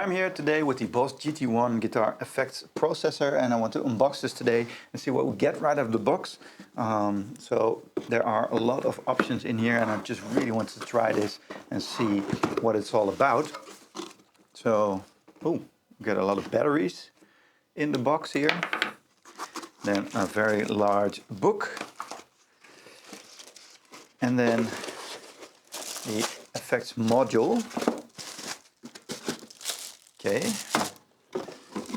I'm here today with the Boss GT-1 guitar effects processor, and I want to unbox this today and see what we get right out of the box. So there are a lot of options in here, and I just really wanted to try this and see what it's all about. So, we got a lot of batteries in the box here. Then a very large book. And then the effects module. Okay,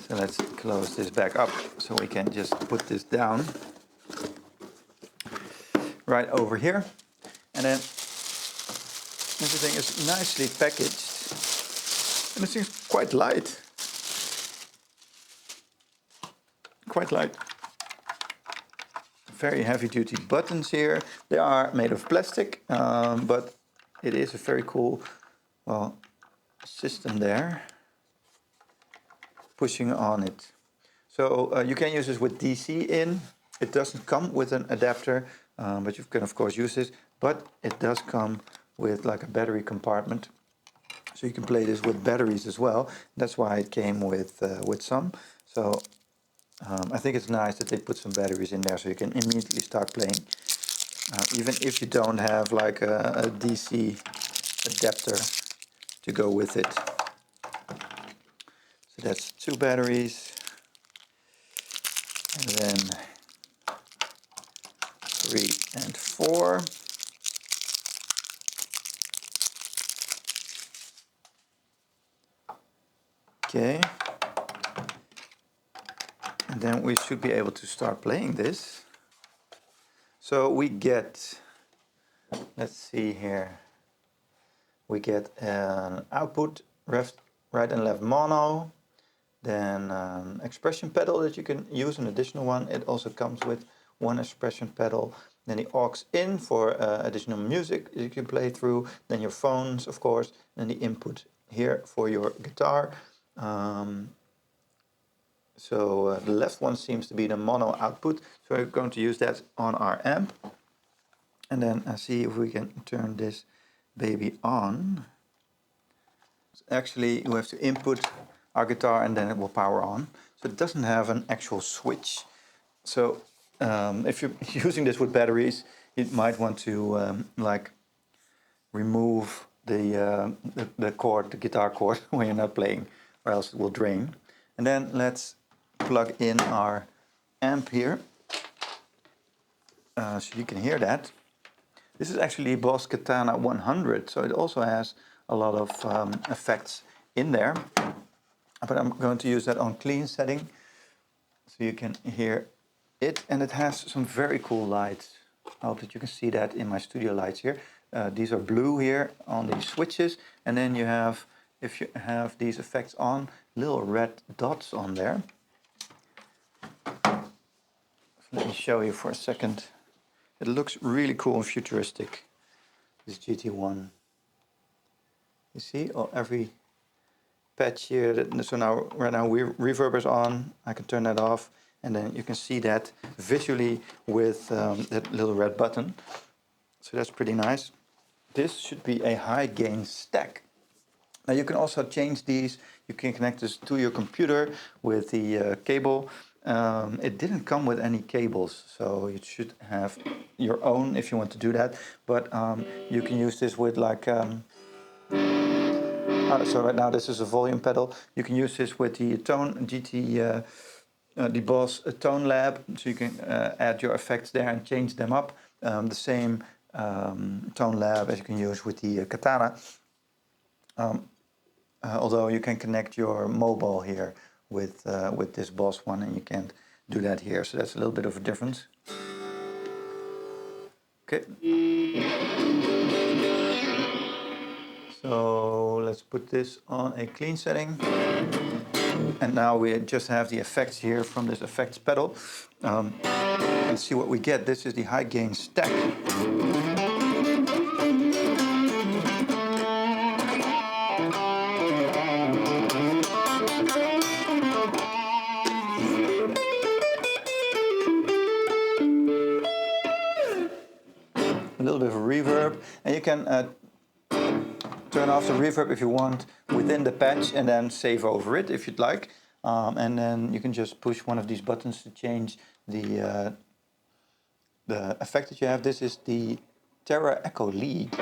so let's close this back up so we can just put this down right over here. And then everything is nicely packaged, and it seems quite light. Quite light. Very heavy duty buttons here. They are made of plastic, but it is a very cool, system there. Pushing on it. So you can use this with DC in. It doesn't come with an adapter, but you can of course use this. But it does come with like a battery compartment, so you can play this with batteries as well. That's why it came with some. So I think it's nice that they put some batteries in there, so you can immediately start playing, even if you don't have like a DC adapter to go with it. So that's 2 batteries, and then 3 and 4. Okay, and then we should be able to start playing this. So we get, let's see here, we get an output, right and left mono. Then expression pedal that you can use, an additional one. It also comes with one expression pedal. Then the aux in for additional music you can play through. Then your phones, of course. Then the input here for your guitar. So the left one seems to be the mono output. So we're going to use that on our amp. And then see if we can turn this baby on. Actually, you have to input our guitar and then it will power on. So it doesn't have an actual switch. So if you're using this with batteries, you might want to like remove the cord, the guitar cord, when you're not playing, or else it will drain. And then let's plug in our amp here, so you can hear that. This is actually a Boss Katana 100, so it also has a lot of effects in there. But I'm going to use that on clean setting, so you can hear it. And it has some very cool lights. I hope that you can see that in my studio lights here. These are blue here on the switches. And then you have, if you have these effects on, little red dots on there. So let me show you for a second. It looks really cool and futuristic, this GT-1. You see, every patch here. So now, right now, reverb is on. I can turn that off, and then you can see that visually with that little red button. So that's pretty nice. This should be a high gain stack. Now you can also change these. You can connect this to your computer with the cable. It didn't come with any cables, so you should have your own if you want to do that. But you can use this with like. So right now this is a volume pedal. You can use this with the tone the Boss Tone Lab, so you can add your effects there and change them up. The same Tone Lab as you can use with the Katana. Although you can connect your mobile here with this Boss one, and you can't do that here. So that's a little bit of a difference. Okay. So let's put this on a clean setting. And now we just have the effects here from this effects pedal. Let's see what we get. This is the high gain stack. A little bit of reverb, and you can turn off the reverb if you want within the patch and then save over it if you'd like. And then you can just push one of these buttons to change the effect that you have. This is the Terra Echo lead.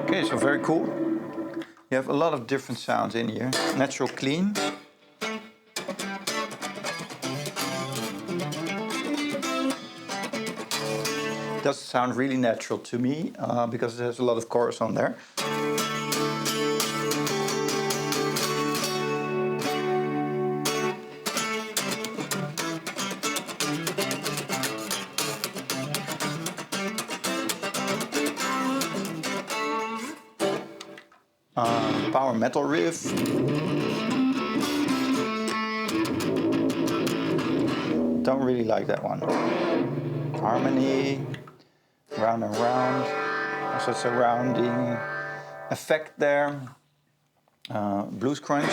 Okay, so very cool. You have a lot of different sounds in here. Natural clean. Does sound really natural to me because there's a lot of chorus on there. Power metal riff. Don't really like that one. Harmony, round and round. Also surrounding effect there. Blues crunch.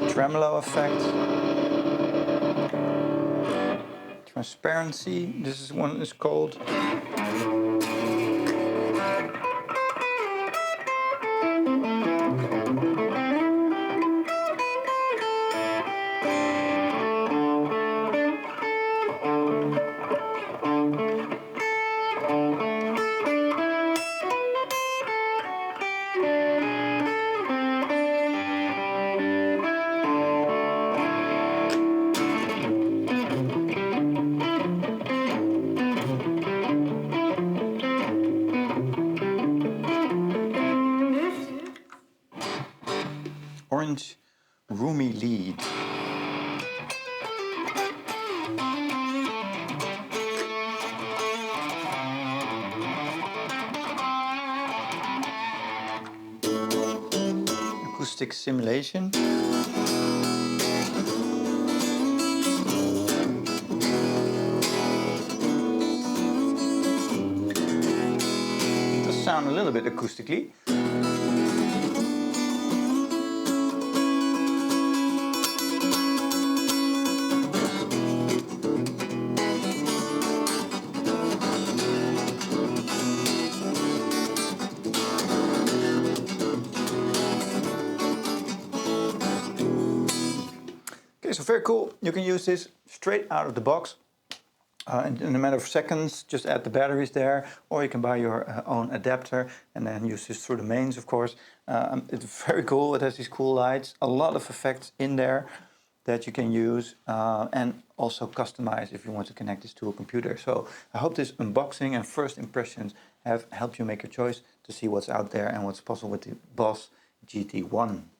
Tremolo effect, transparency, this is one is called. Orange roomy lead. Acoustic simulation. It does sound a little bit acoustically. Okay, so very cool. You can use this straight out of the box. In a matter of seconds, just add the batteries there, or you can buy your own adapter and then use this through the mains, of course. It's very cool. It has these cool lights, a lot of effects in there that you can use and also customize if you want to connect this to a computer. So I hope this unboxing and first impressions have helped you make a choice to see what's out there and what's possible with the Boss GT-1.